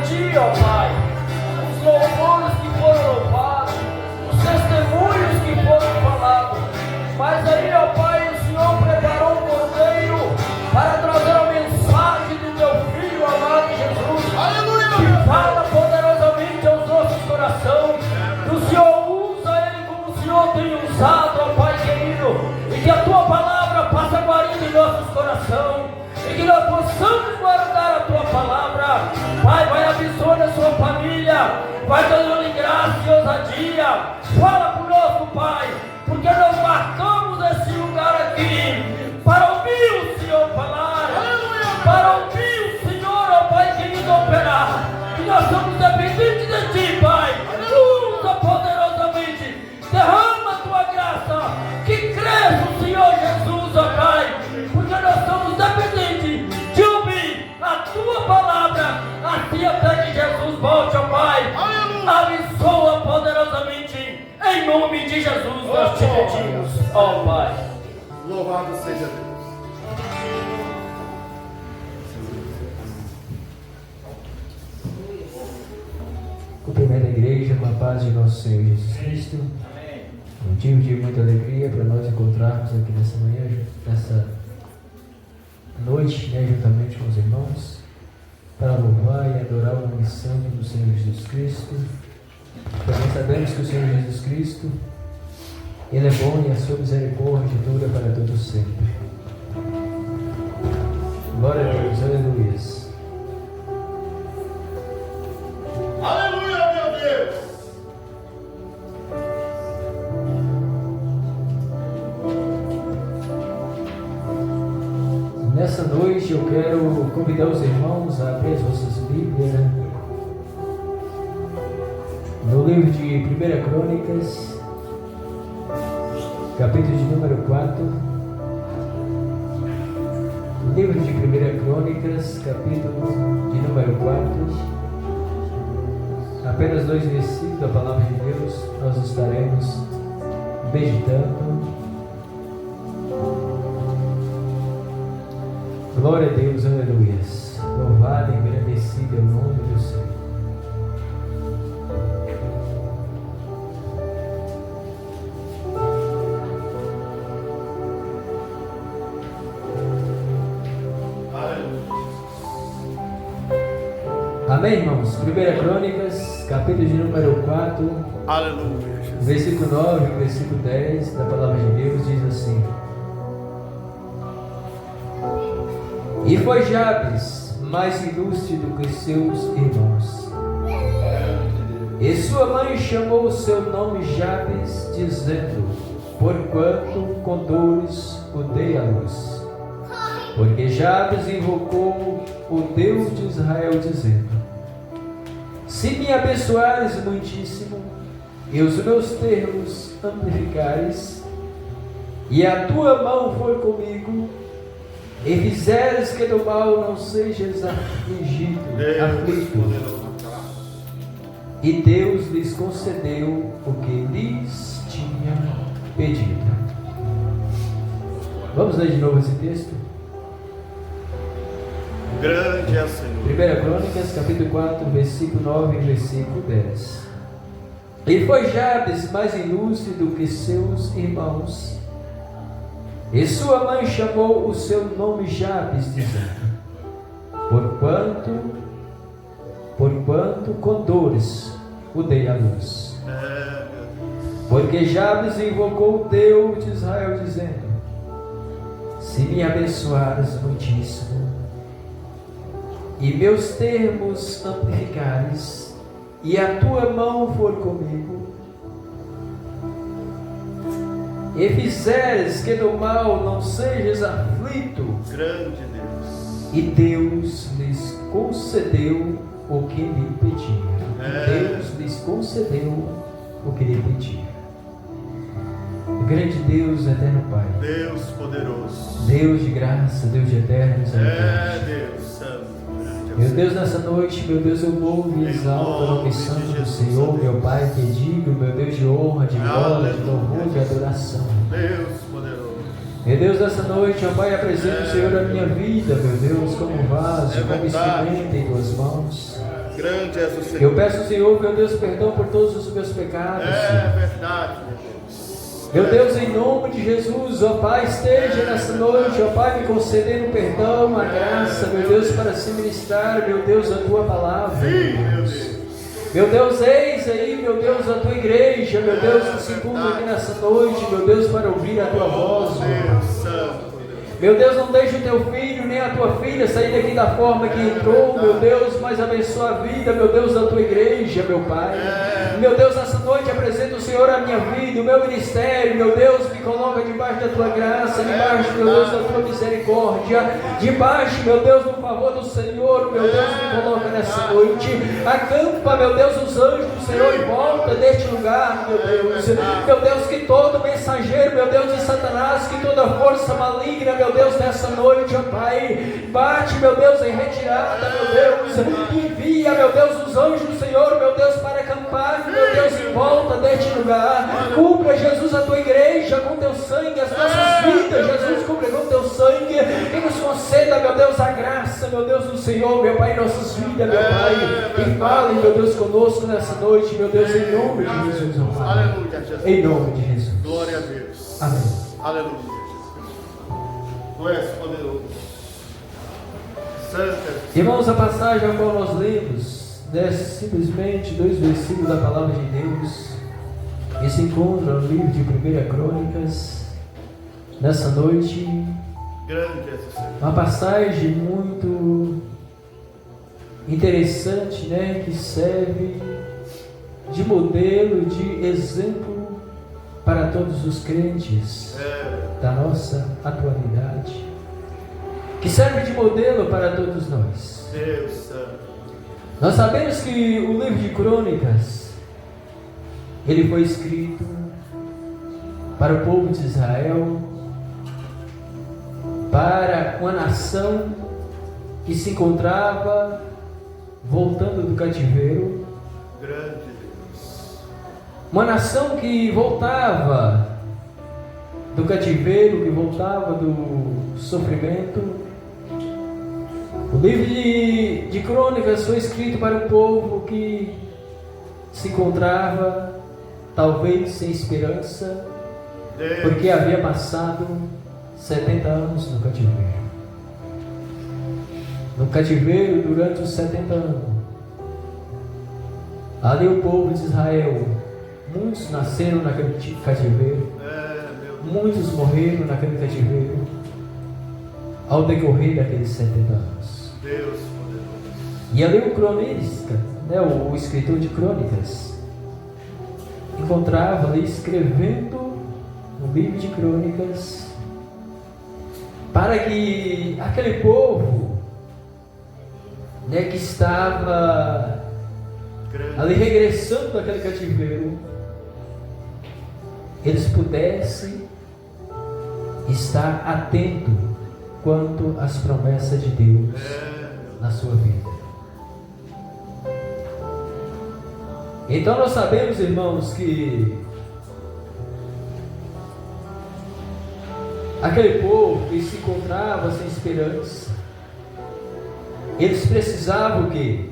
Ti, ó Pai, os louvores que foram louvados, os testemunhos que foram falados. Mas aí, ó Pai, o Senhor preparou um cordeiro para trazer a mensagem do Teu Filho amado Jesus, que fala poderosamente aos nossos corações. Que o Senhor usa ele como o Senhor tem usado, ó Pai querido, e que a Tua palavra passa guarida em nossos corações, e que nós possamos guardar a Tua palavra. Pai, vai abençoando a sua família, vai dando-lhe graça e ousadia. Fala conosco, Pai, porque nós marcamos esse lugar aqui para ouvir o Senhor falar, para ouvir o Senhor, ó Pai querido, operar. E nós somos dependentes de Ti, Pai. Usa poderosamente, derrama a Tua graça, que cresça o Senhor Jesus, ó Pai, porque nós somos dependentes de ouvir a Tua palavra, assim até que Jesus volte, ó Pai. Abençoa poderosamente, em nome de Jesus nós te pedimos, ó Pai. Louvado seja Deus. Cumprimento a igreja com a paz de nosso Senhor Jesus Cristo. Motivo de muita alegria para nós encontrarmos aqui nessa manhã, nessa noite, juntamente com os irmãos, para louvar e adorar o nome santo do Senhor Jesus Cristo. Também sabemos que o Senhor Jesus Cristo, Ele é bom e a sua misericórdia dura para todo sempre. Glória a Deus, aleluia. Aleluia, meu Deus. Nessa noite eu quero convidar os irmãos a abrir as vossas Bíblias no livro de 1 Crônicas, capítulo de número 4. Livro de 1 Crônicas, capítulo de número 4. Apenas 2 versículos da palavra de Deus nós estaremos meditando. Glória a Deus, aleluia. Louvado e engrandecido é o nome do Senhor. Amém, irmãos? 1 Crônicas, capítulo de número 4. Aleluia. Versículo 9 e versículo 10 da palavra de Deus diz assim: E foi Jabes mais ilustre do que seus irmãos, e sua mãe chamou o seu nome Jabes, dizendo: Porquanto com dores o dei à luz. Porque Jabes invocou o Deus de Israel, dizendo: Se me abençoares muitíssimo, e os meus termos amplificares, e a tua mão for comigo, e fizeres que do mal não sejas afligido, aflito. E Deus lhes concedeu o que lhes tinha pedido. Vamos ler de novo esse texto? Grande é o Senhor. 1 Crônicas, capítulo 4, versículo 9 e versículo 10. E foi Jabes mais ilustre do que seus irmãos, e sua mãe chamou o seu nome Jabes, dizendo: Porquanto com dores o dei à luz. Porque Jabes invocou o Deus de Israel, dizendo: Se me abençoares muitíssimo, e meus termos amplificares, e a tua mão for comigo, e fizeres que do mal não sejas aflito. Grande Deus. E Deus lhes concedeu o que lhe pedia. Deus lhes concedeu o que lhe pedia. Grande Deus, eterno Pai, Deus poderoso, Deus de graça, Deus de eterno misericórdia. Deus santo. Meu Deus, nessa noite, meu Deus, eu louvo e exalto o nome santo do Senhor, meu Pai querido, meu Deus de honra, de glória, de louvor, de adoração. Deus poderoso. Meu Deus, nessa noite, ó Pai, apresento o Senhor a minha vida, meu Deus, como vaso, como instrumento em tuas mãos. Grande és o Senhor. Eu peço, Senhor, meu Deus, perdão por todos os meus pecados. É verdade, meu Deus. Meu Deus, em nome de Jesus, ó Pai, esteja nessa noite, ó Pai, me concedendo perdão, a graça, meu Deus, para se ministrar, meu Deus, a Tua palavra. Sim, meu Deus. Meu Deus, eis aí, meu Deus, a Tua igreja, meu Deus, que se encontra aqui nessa noite, meu Deus, para ouvir a Tua voz, Deus Santo. meu Deus, não deixe o Teu filho nem a Tua filha sair daqui da forma que entrou, meu Deus, mas abençoa a vida, meu Deus, da Tua igreja, meu Pai. Meu Deus, nessa noite apresento o Senhor a minha vida, o meu ministério, meu Deus, me coloca debaixo da Tua graça, debaixo, meu Deus, da Tua misericórdia, debaixo, meu Deus, do favor do Senhor, meu Deus, me coloca nessa noite. Acampa, meu Deus, os anjos do Senhor em volta deste lugar, meu Deus. Meu Deus, que todo mensageiro, meu Deus, de Satanás, que toda força maligna, meu Deus, nessa noite, ó Pai, bate, meu Deus, em retirada, meu Deus, envia, meu Deus, os anjos do Senhor, meu Deus, para acampar, meu Deus, em volta deste lugar. Cubra, Jesus, a Tua igreja com Teu sangue, as nossas vidas, Jesus, cubra com Teu sangue, e nos conceda, meu Deus, a graça, meu Deus, do Senhor, meu Pai, em nossas vidas, meu Pai, e fale, meu Deus, conosco nessa noite, meu Deus, em nome de Jesus, ó Pai. Aleluia, Jesus. Em nome de Jesus. Glória a Deus. Amém. Aleluia, Jesus. Tu és poderoso. Santa. Irmãos, a passagem a qual nós lemos desce simplesmente 2 versículos da palavra de Deus e se encontra no livro de 1 Crônicas. Nessa noite, Grande és o Senhor. uma passagem muito interessante, né, que serve de modelo, de exemplo para todos os crentes da nossa atualidade, que serve de modelo para todos nós. Deus Santo. Nós sabemos que o livro de Crônicas, ele foi escrito para o povo de Israel, para uma nação que se encontrava voltando do cativeiro, Grande Deus. uma nação que voltava do cativeiro, que voltava do sofrimento. O livro de Crônicas foi escrito para um povo que se encontrava talvez sem esperança, Deus. porque havia passado 70 anos no cativeiro. No cativeiro durante os 70 anos. Ali o povo de Israel, muitos nasceram naquele cativeiro, muitos morreram naquele cativeiro, ao decorrer daqueles 70 anos. Deus poderoso. E ali o cronista, né, o escritor de Crônicas, encontrava ali escrevendo no livro de Crônicas para que aquele povo, né, que estava ali regressando daquele cativeiro, eles pudessem estar atentos quanto às promessas de Deus na sua vida. Então nós sabemos, irmãos, que aquele povo que se encontrava sem esperança, eles precisavam o quê?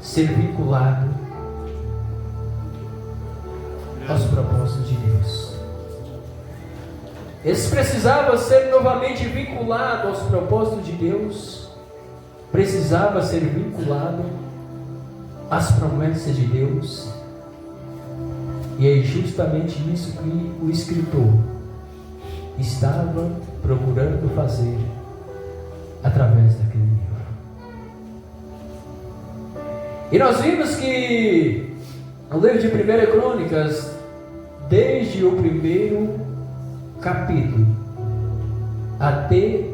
Ser vinculados aos propósitos de Deus. Eles precisavam ser novamente vinculados aos propósitos de Deus, precisavam ser vinculados às promessas de Deus, e é justamente isso que o escritor estava procurando fazer através daquele livro. E nós vimos que no livro de 1 Crônicas, desde o primeiro capítulo até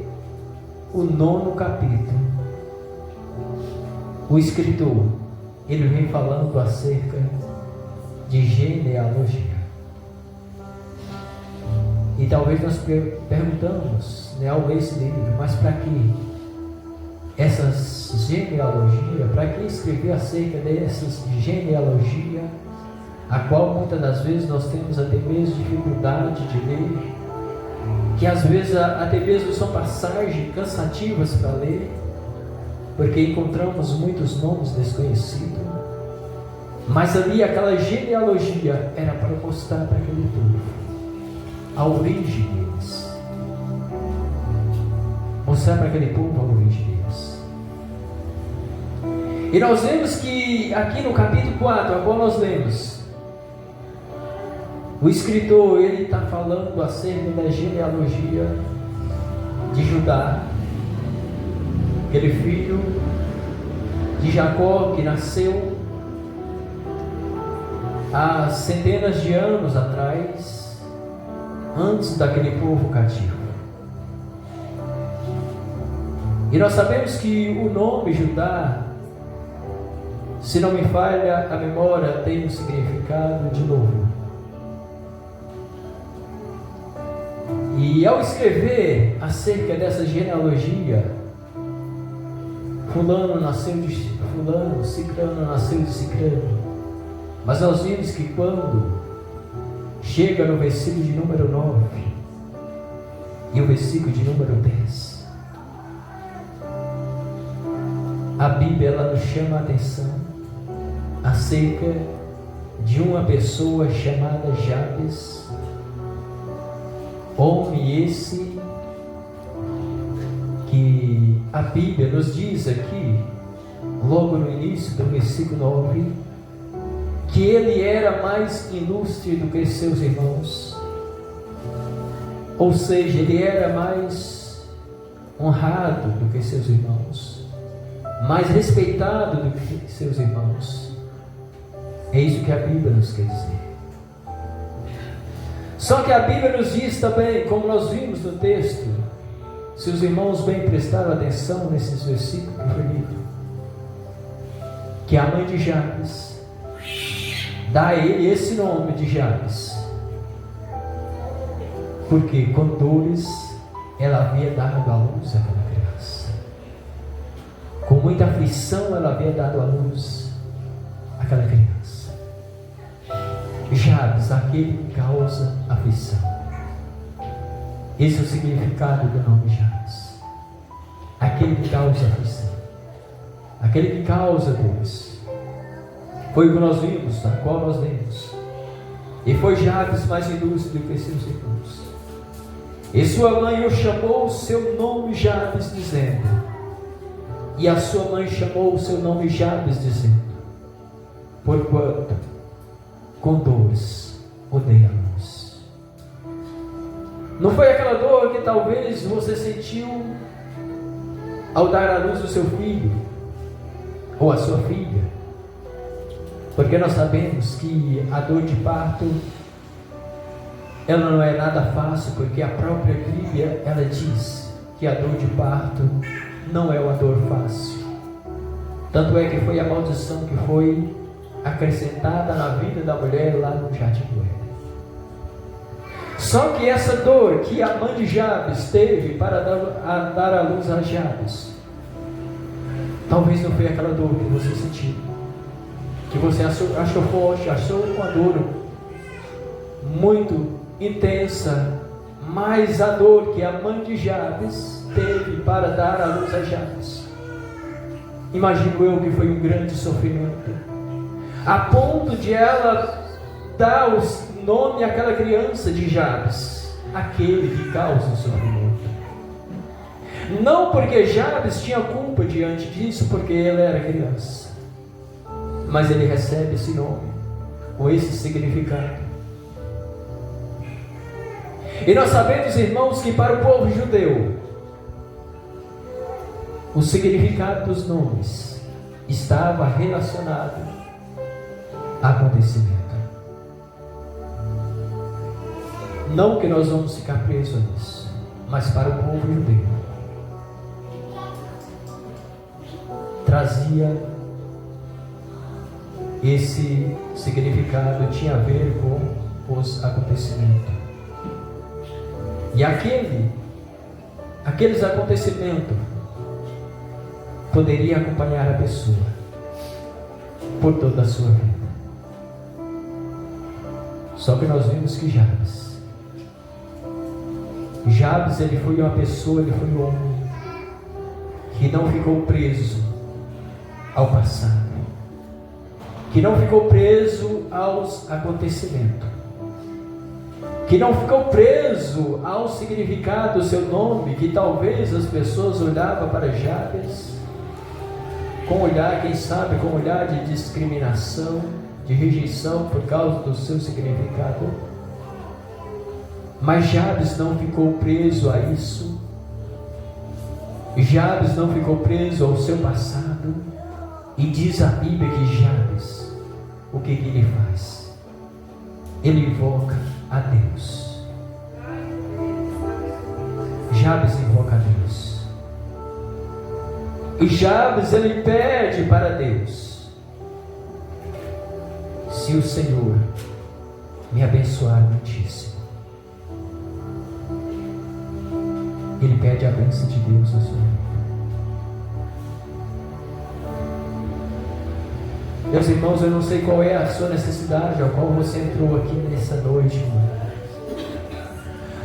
o 9º capítulo, o escritor, ele vem falando acerca de genealogia. E talvez nós perguntamos, né, ao ler esse livro, mas para que essas genealogias? Para que escrever acerca dessas genealogias, a qual muitas das vezes nós temos até mesmo dificuldade de ler, que às vezes até mesmo são passagens cansativas para ler? porque encontramos muitos nomes desconhecidos, mas ali aquela genealogia era para mostrar para aquele povo a origem deles, mostrar para aquele povo a origem deles. E nós vemos que aqui no capítulo 4, agora nós lemos, o escritor ele está falando acerca da genealogia de Judá, aquele filho de Jacó que nasceu há centenas de anos atrás, antes daquele povo cativo. E nós sabemos que o nome Judá, se não me falha a memória, tem um significado de louvor. E ao escrever acerca dessa genealogia, fulano nasceu de fulano, ciclano nasceu de ciclano, mas nós vimos que quando chega no versículo de número 9 e o versículo de número 10, a Bíblia ela nos chama a atenção acerca de uma pessoa chamada Jabes, homem esse que a Bíblia nos diz aqui, logo no início do versículo 9, que ele era mais ilustre do que seus irmãos, ou seja, ele era mais honrado do que seus irmãos, mais respeitado do que seus irmãos. É isso que a Bíblia nos quer dizer. Só que a Bíblia nos diz também, como nós vimos no texto, se os irmãos bem prestaram atenção nesses versículos que foi lido, que a mãe de Jabes dá a ele esse nome de Jabes, porque com dores ela havia dado à luz àquela criança, com muita aflição ela havia dado à luz àquela criança. Jabes, aquele que causa aflição. Esse é o significado do nome Jabes. Aquele que causa aflição, aquele que causa dores. Foi o que nós vimos, a qual nós lemos. E foi Jabes mais ilustre do que seus irmãos. E sua mãe o chamou o seu nome Jabes, dizendo, e a sua mãe chamou o seu nome Jabes, dizendo, porquanto com dores odeia a luz. Não foi aquela dor que talvez você sentiu ao dar à luz o seu filho ou a sua filha, porque nós sabemos que a dor de parto ela não é nada fácil, porque a própria Bíblia ela diz que a dor de parto não é uma dor fácil. Tanto é que foi a maldição que foi acrescentada na vida da mulher lá no Jardim do Éden. Só que essa dor que a mãe de Jabes teve para dar à luz a Jabes, talvez não foi aquela dor que você sentiu, que você achou forte, achou uma dor muito intensa, mas a dor que a mãe de Jabes teve para dar à luz a Jabes, imagino eu que foi um grande sofrimento, a ponto de ela dar o nome àquela criança de Jabes, aquele que causa o sofrimento. Não porque Jabes tinha culpa diante disso, porque ele era criança, mas ele recebe esse nome, com esse significado. E nós sabemos, irmãos, que para o povo judeu, o significado dos nomes estava relacionado acontecimento. Não que nós vamos ficar presos nisso, mas para o povo judeu trazia esse significado, tinha a ver com os acontecimentos. E aqueles acontecimentos poderia acompanhar a pessoa por toda a sua vida. Só que nós vimos que Jabes ele foi uma pessoa, ele foi um homem que não ficou preso ao passado, que não ficou preso aos acontecimentos, que não ficou preso ao significado do seu nome, que talvez as pessoas olhavam para Jabes com olhar, quem sabe, com olhar de discriminação, de rejeição por causa do seu significado. Mas Jabes não ficou preso a isso. Jabes não ficou preso ao seu passado. E diz a Bíblia que Jabes, o que ele faz? Ele invoca a Deus. Jabes invoca a Deus. E Jabes, ele pede para Deus: se o Senhor me abençoar muitíssimo. Ele pede a bênção de Deus na sua vida. Meus irmãos, eu não sei qual é a sua necessidade, ao qual você entrou aqui nessa noite, irmão.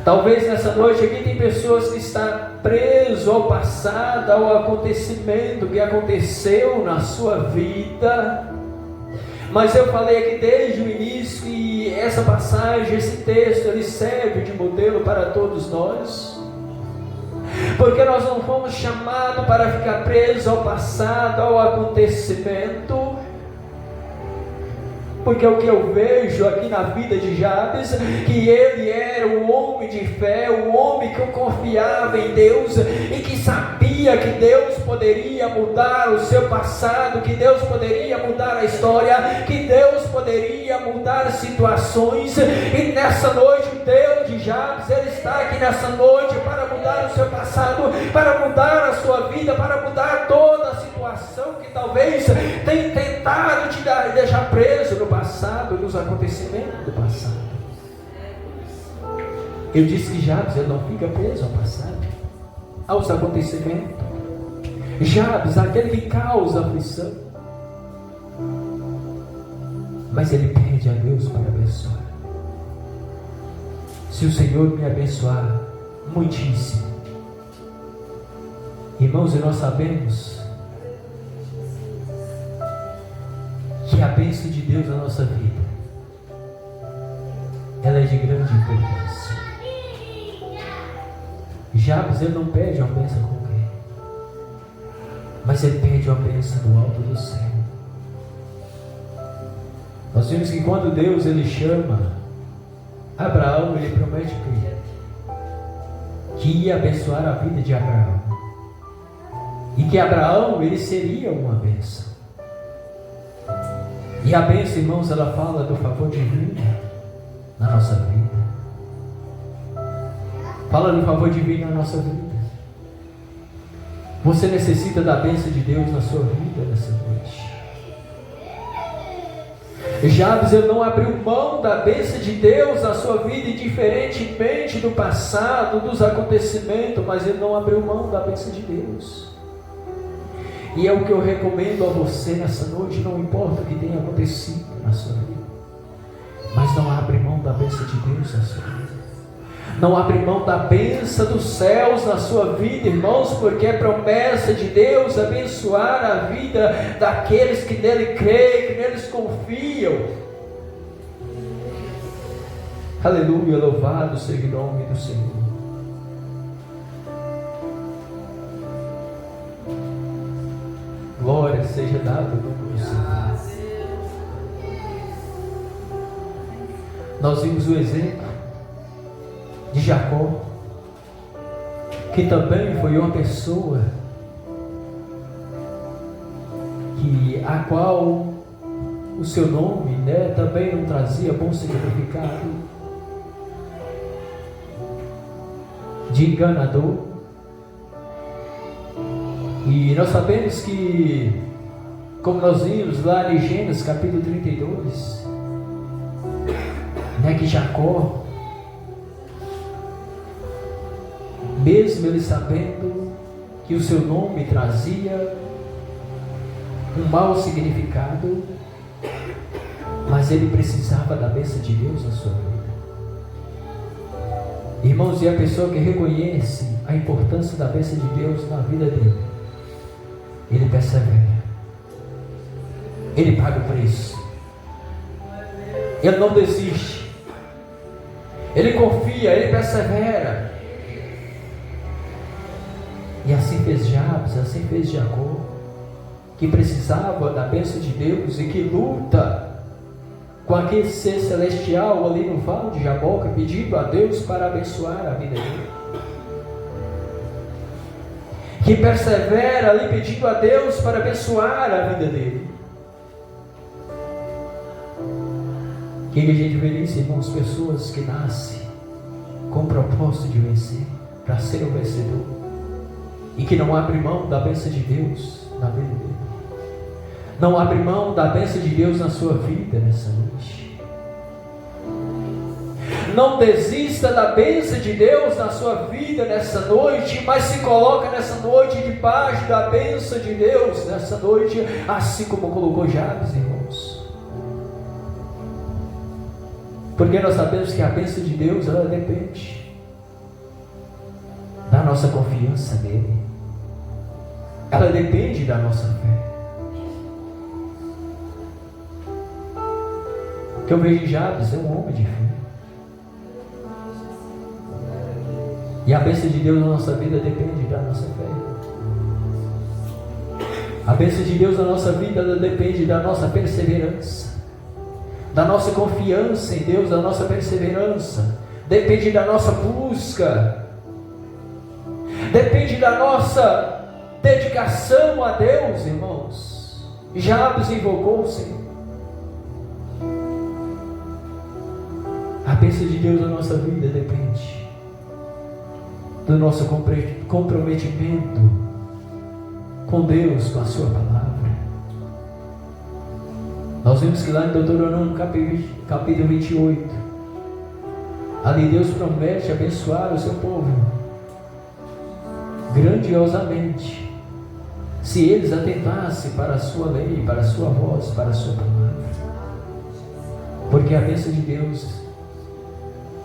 Talvez nessa noite aqui tem pessoas que estão presas ao passado, ao acontecimento que aconteceu na sua vida. Mas eu falei aqui desde o início que essa passagem, esse texto, ele serve de modelo para todos nós. Porque nós não fomos chamados para ficar presos ao passado, ao acontecimento. Porque o que eu vejo aqui na vida de Jabes, que ele era um homem de fé, um homem que confiava em Deus e que sabia que Deus poderia mudar o seu passado, que Deus poderia mudar a história, que Deus poderia mudar situações. E nessa noite o Deus de Jabes, ele está aqui nessa noite para mudar o seu passado, para mudar a sua vida, para mudar toda a situação que talvez tenha tentado te deixar preso no passado, nos acontecimentos do passado. Eu disse que Jabes, ele não fica preso ao passado, aos acontecimentos. Jabes, aquele que causa aflição, mas ele pede a Deus para abençoar. Se o Senhor me abençoar muitíssimo. Irmãos, e nós sabemos que a bênção de Deus na nossa vida, ela é de grande importância. Jabes, ele não pede uma bênção qualquer, mas ele pede uma bênção do alto do céu. Nós vimos que quando Deus ele chama Abraão, ele promete que ia abençoar a vida de Abraão, e que Abraão ele seria uma bênção. E a bênção, irmãos, ela fala do favor divino na nossa vida. Fala do favor divino na nossa vida. Você necessita da bênção de Deus na sua vida nessa noite. Jabes, ele não abriu mão da bênção de Deus na sua vida, indiferentemente do passado, dos acontecimentos, mas ele não abriu mão da bênção de Deus. E é o que eu recomendo a você nessa noite, não importa o que tenha acontecido na sua vida, mas não abre mão da bênção de Deus na sua vida. Não abre mão da bênção dos céus na sua vida, irmãos, porque é promessa de Deus abençoar a vida daqueles que nele creem, que neles confiam. Aleluia, louvado seja o nome do Senhor. Glória seja dada ao nome do Senhor. Nós vimos o exemplo de Jacó, que também foi uma pessoa a qual o seu nome, também não trazia bom significado, de enganador. E nós sabemos que, como nós vimos lá em Gênesis capítulo 32, que Jacó, mesmo ele sabendo que o seu nome trazia um mau significado, mas ele precisava da bênção de Deus na sua vida. Irmãos, e a pessoa que reconhece a importância da bênção de Deus na vida dele, ele persevera. Ele paga o preço. Ele não desiste. Ele confia, ele persevera. E assim fez Jabes, assim fez Jacó, que precisava da bênção de Deus e que luta com aquele ser celestial ali no vale de Jaboca, pedindo a Deus para abençoar a vida dele. Que persevera ali pedindo a Deus para abençoar a vida dele. Que a gente vê nisso, irmãos, pessoas que nascem com o propósito de vencer, para ser o vencedor, e que não abre mão da bênção de Deus na vida dele. Não abre mão da bênção de Deus na sua vida nessa noite. Não desista da bênção de Deus na sua vida nessa noite, mas se coloca nessa noite debaixo da bênção de Deus nessa noite, assim como colocou Jabes, irmãos. Porque nós sabemos que a bênção de Deus, ela depende da nossa confiança nele. Ela depende da nossa fé. O que eu vejo em Jabes é um homem de fé. E a bênção de Deus na nossa vida depende da nossa fé. A bênção de Deus na nossa vida, ela depende da nossa perseverança, da nossa confiança em Deus, da nossa perseverança. Depende da nossa busca. Depende da nossa dedicação a Deus, irmãos. Jabes invocou o Senhor. A bênção de Deus na nossa vida depende do nosso comprometimento com Deus, com a sua palavra. Nós vimos que lá em Deuteronômio capítulo 28, ali Deus promete abençoar o seu povo grandiosamente, se eles atentassem para a sua lei, para a sua voz, para a sua palavra. Porque a bênção de Deus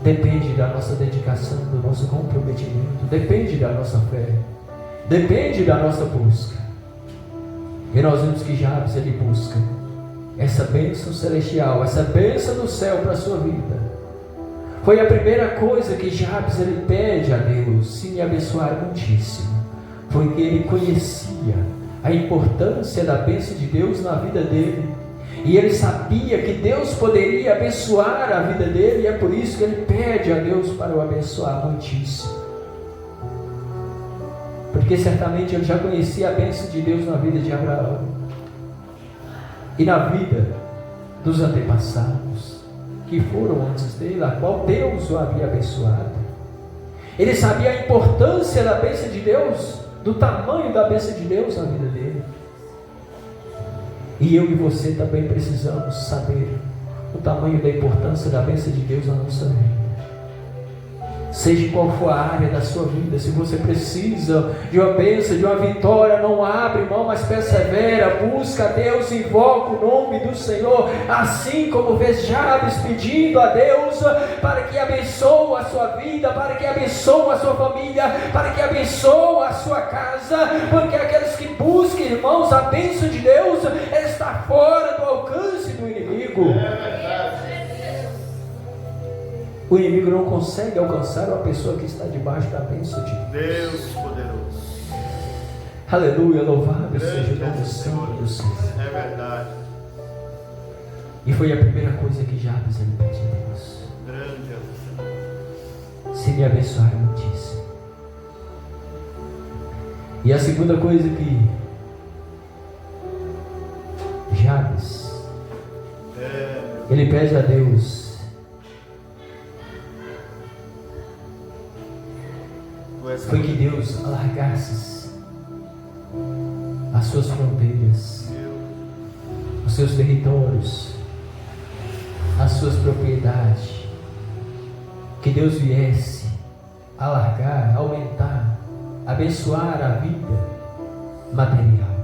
depende da nossa dedicação, do nosso comprometimento, depende da nossa fé, depende da nossa busca. E nós vimos que Jabes, ele busca essa bênção celestial, essa bênção do céu para a sua vida. Foi a primeira coisa que Jabes, ele pede a Deus, se me abençoar muitíssimo, porque ele conhecia a importância da bênção de Deus na vida dele. E ele sabia que Deus poderia abençoar a vida dele, e é por isso que ele pede a Deus para o abençoar muitíssimo. Porque certamente ele já conhecia a bênção de Deus na vida de Abraão e na vida dos antepassados que foram antes dele, a qual Deus o havia abençoado. Ele sabia a importância da bênção de Deus, do tamanho da bênção de Deus na vida dele. E eu e você também precisamos saber o tamanho da importância da bênção de Deus na nossa vida. Seja qual for a área da sua vida, se você precisa de uma bênção, de uma vitória, não abre mão, mas persevera, busca a Deus, invoca o nome do Senhor, assim como fez Jabes, pedindo a Deus para que abençoe a sua vida, para que abençoe a sua família, para que abençoe a sua casa, porque aqueles que buscam, irmãos, a bênção de Deus, ela está fora do alcance do inimigo. O inimigo não consegue alcançar uma pessoa que está debaixo da bênção de Deus poderoso. Aleluia, louvado seja o nome santo do Senhor. É verdade. E foi a primeira coisa que Jabes ele pediu a Deus. Grande é o Senhor. Se me abençoar muitíssimo. E a segunda coisa que Jabes ele pede a Deus foi que Deus alargasse as suas fronteiras, os seus territórios, as suas propriedades. Que Deus viesse alargar, aumentar, abençoar a vida material.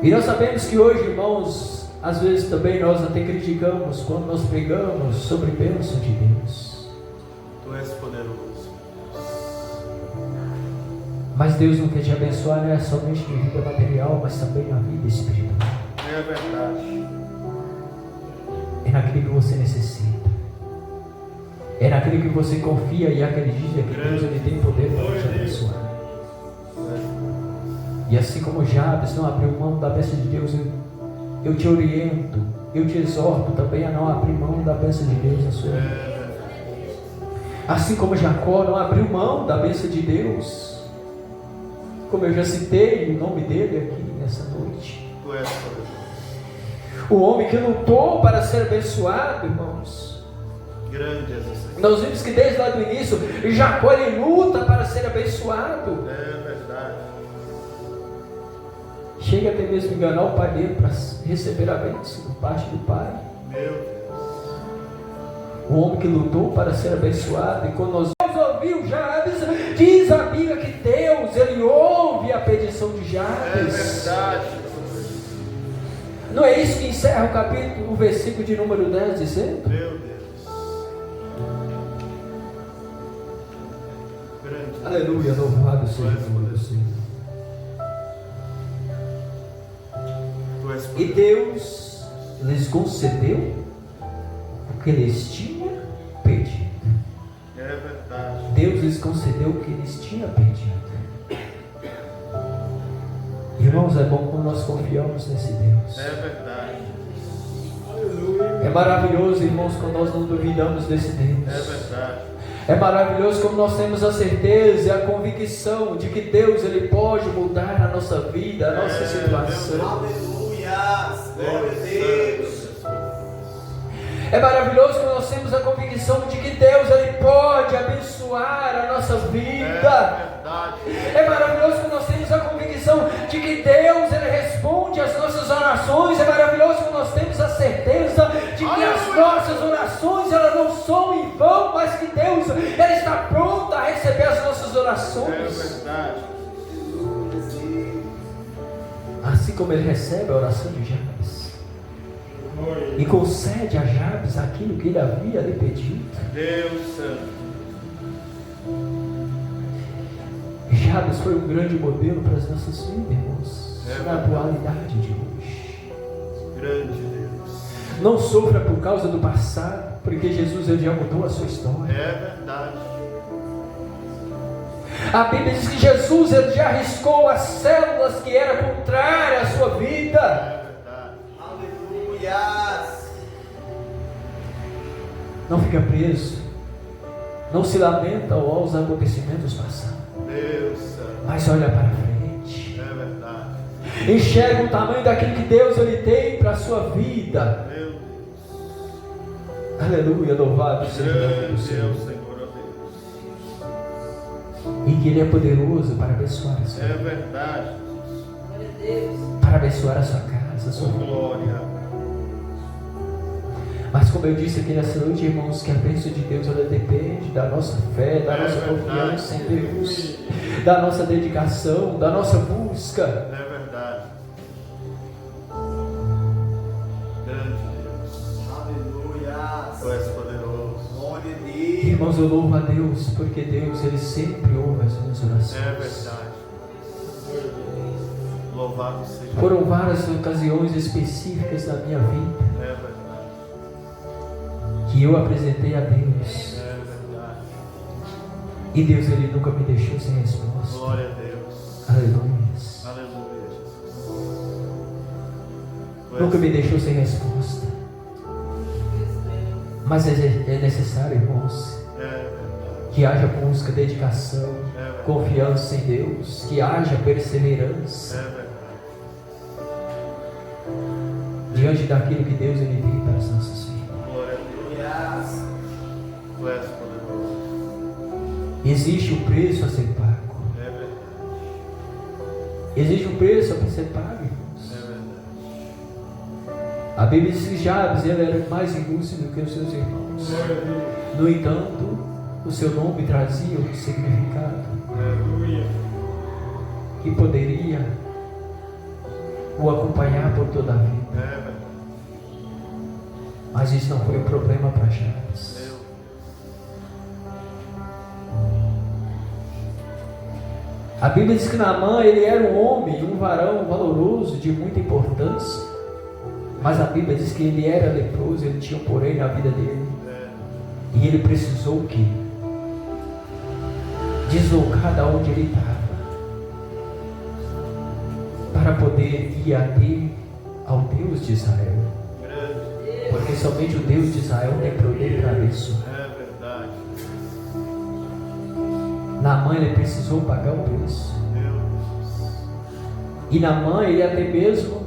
E nós sabemos que hoje, irmãos, às vezes também nós até criticamos quando nós pregamos sobre a bênção de Deus. Tu és poderoso. Mas Deus não quer te abençoar, não é somente na vida material, mas também na vida espiritual. É verdade. É naquilo que você necessita. É naquilo que você confia e acredita que Deus ele tem poder para te abençoar. E assim como Jabes não abriu mão da bênção de Deus, eu te oriento, eu te exorto também a não abrir mão da bênção de Deus na sua vida. Assim como Jacó não abriu mão da bênção de Deus, como eu já citei o nome dele aqui nessa noite. Tu és poderoso. O homem que lutou para ser abençoado, irmãos. Grande és o Senhor. Nós vimos que desde lá do início, Jacó ele luta para ser abençoado. É verdade. Chega até mesmo a enganar o pai dele para receber a bênção do parte do pai. Meu Deus. O homem que lutou para ser abençoado. E quando nós ouviu Jabes, diz a Bíblia que Deus ele ouve a petição de É Jabes. verdade. Não é isso que encerra o capítulo, o versículo de número 10 dizendo? Meu Deus. Grande. Aleluia, louvado seja o nome do Senhor. Tu és E poderoso. Deus lhes concedeu o que eles tinham pedido. É verdade. Deus lhes concedeu o que eles tinham pedido. Irmãos, é bom quando nós confiamos nesse Deus. É verdade. É maravilhoso, irmãos, quando nós não duvidamos desse Deus. É verdade. É maravilhoso quando nós temos a certeza e a convicção de que Deus ele pode mudar a nossa vida, a nossa situação. Aleluia! Glória a Deus! É maravilhoso quando nós temos a convicção de que Deus ele pode abençoar a nossa vida. É maravilhoso quando nós temos a convicção de que Deus ele responde às nossas orações. É maravilhoso quando nós temos a certeza de que as nossas orações elas não são em vão, mas que Deus ele está pronto a receber as nossas É orações. verdade. Assim como ele recebe a oração de Jabes e concede a Jabes aquilo que ele havia lhe pedido. Deus Santo. Jabes foi um grande modelo para as nossas vidas, irmãos, É na atualidade de hoje. Grande Deus. Não sofra por causa do passado, porque Jesus ele já mudou a sua história. É verdade. A Bíblia diz que Jesus ele já riscou as células que eram contrárias à sua vida. É verdade. Aleluia! Não fica preso, não se lamenta aos acontecimentos passados, Deus Santo. mas olha para frente. É verdade. Enxerga o tamanho daquilo que Deus ele tem para a sua vida. Meu Deus. Aleluia, louvado seja o nome do Grande é o Senhor. Senhor, ó Deus. E que Ele é poderoso para abençoar a sua É vida, verdade. para abençoar a sua casa, a sua Oh, vida. glória. Mas como eu disse aqui nessa noite, irmãos, que a bênção de Deus ela depende da nossa fé, da É nossa verdade. confiança em Deus, da nossa dedicação, da nossa busca. É verdade. Grande Deus. Aleluia! Tu és poderoso. Glória a Deus! Irmãos, eu louvo a Deus, porque Deus ele sempre ouve as minhas orações. É verdade. Louvado seja. Foram várias ocasiões específicas na minha vida É verdade. que eu apresentei a Deus. É verdade. E Deus ele nunca me deixou sem resposta. Glória a Deus. Aleluia. Aleluia, Jesus. Tu és- Nunca me deixou sem resposta. Mas é necessário, irmãos, É verdade. que haja busca, dedicação, É verdade. confiança em Deus, que haja perseverança É verdade. diante daquilo que Deus ele tem para as nossas vidas. Glória a Deus. Aleluia! Tu és poderoso. Existe um preço a ser pago. É verdade. Existe um preço a ser pago, irmãos. É verdade. A Bíblia diz que Jabes ele era mais ilustre do que os seus irmãos. No entanto, o seu nome trazia um significado Aleluia. que poderia o acompanhar por toda a vida. É verdade. Mas isso não foi um problema para Jabes. Meu A Bíblia diz que Naamã, ele era um homem, um varão valoroso, de muita importância. Mas a Bíblia diz que ele era leproso, ele tinha um porém na vida dele. E ele precisou o quê? Deslocar da onde ele estava, para poder ir até ao Deus de Israel. Porque somente o Deus de Israel tem poder para abençoar. É verdade. Naamã, ele precisou pagar o preço. E Naamã, ele até mesmo,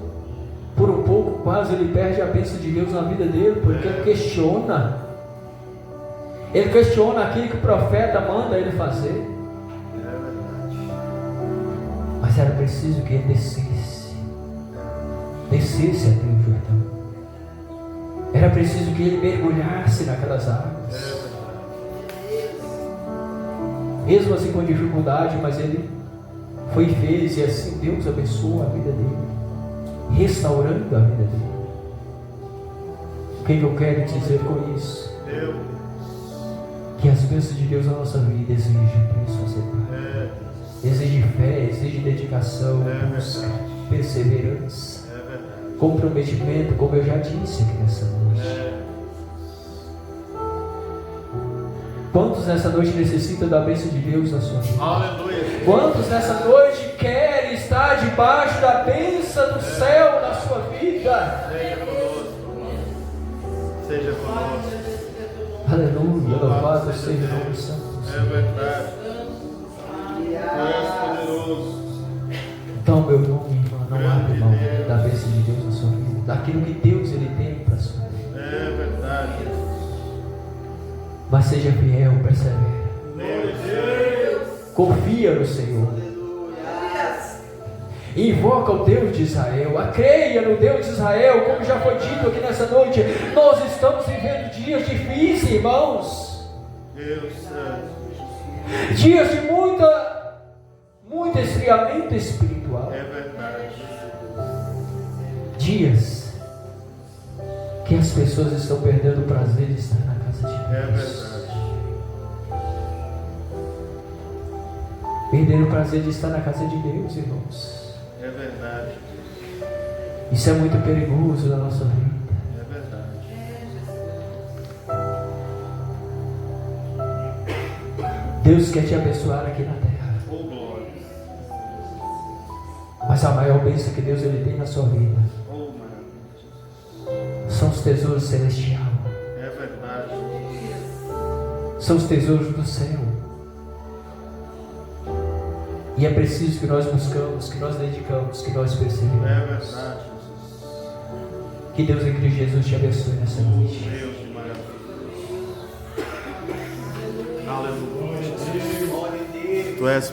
por um pouco, quase ele perde a bênção de Deus na vida dele, porque ele questiona. Ele questiona aquilo que o profeta manda ele fazer. Mas era preciso que ele descesse até o Jordão. Era preciso que ele mergulhasse naquelas águas. Mesmo assim com dificuldade, mas ele foi e fez, e assim Deus abençoou a vida dele, restaurando a vida dele. O que eu quero dizer com isso? Que as bênçãos de Deus na nossa vida exigem preço a ser pago. Exige fé, exige dedicação, busca, perseverança, comprometimento, como eu já disse aqui nessa noite. Quantos nessa noite necessitam da bênção de Deus na sua vida? Aleluia. Quantos nessa noite querem estar debaixo da bênção do céu na sua vida? Seja conosco. Seja conosco. Aleluia, louvado seja o nome santo. É verdade. Tu és poderoso. Então, meu irmão, minha irmã, não abre mão da bênção de Deus na sua vida, daquilo que Deus ele tem para a sua vida. É verdade. Mas seja fiel, persevere. Deus. Confia no Senhor. Invoca o Deus de Israel. Creia no Deus de Israel. Como já foi dito aqui nessa noite, nós estamos vivendo dias difíceis, irmãos. Deus Santo. Dias de muito esfriamento espiritual. É verdade. Dias que as pessoas estão perdendo o prazer de estar na casa de É Deus. verdade. Perderam o prazer de estar na casa de Deus, irmãos. É verdade. Isso é muito perigoso na nossa vida. É verdade. Deus quer te abençoar aqui na terra. Oh, glória. Mas a maior bênção que Deus ele tem na sua vida Oh, maravilha. são os tesouros celestiais. É verdade. São os tesouros do céu. E é preciso que nós buscamos, que nós dedicamos, que nós É perseveremos. verdade, Jesus. Que Deus em Cristo Jesus te abençoe nessa Oh, noite. Deus de maravilha. Aleluia. Glória a Deus. Tu és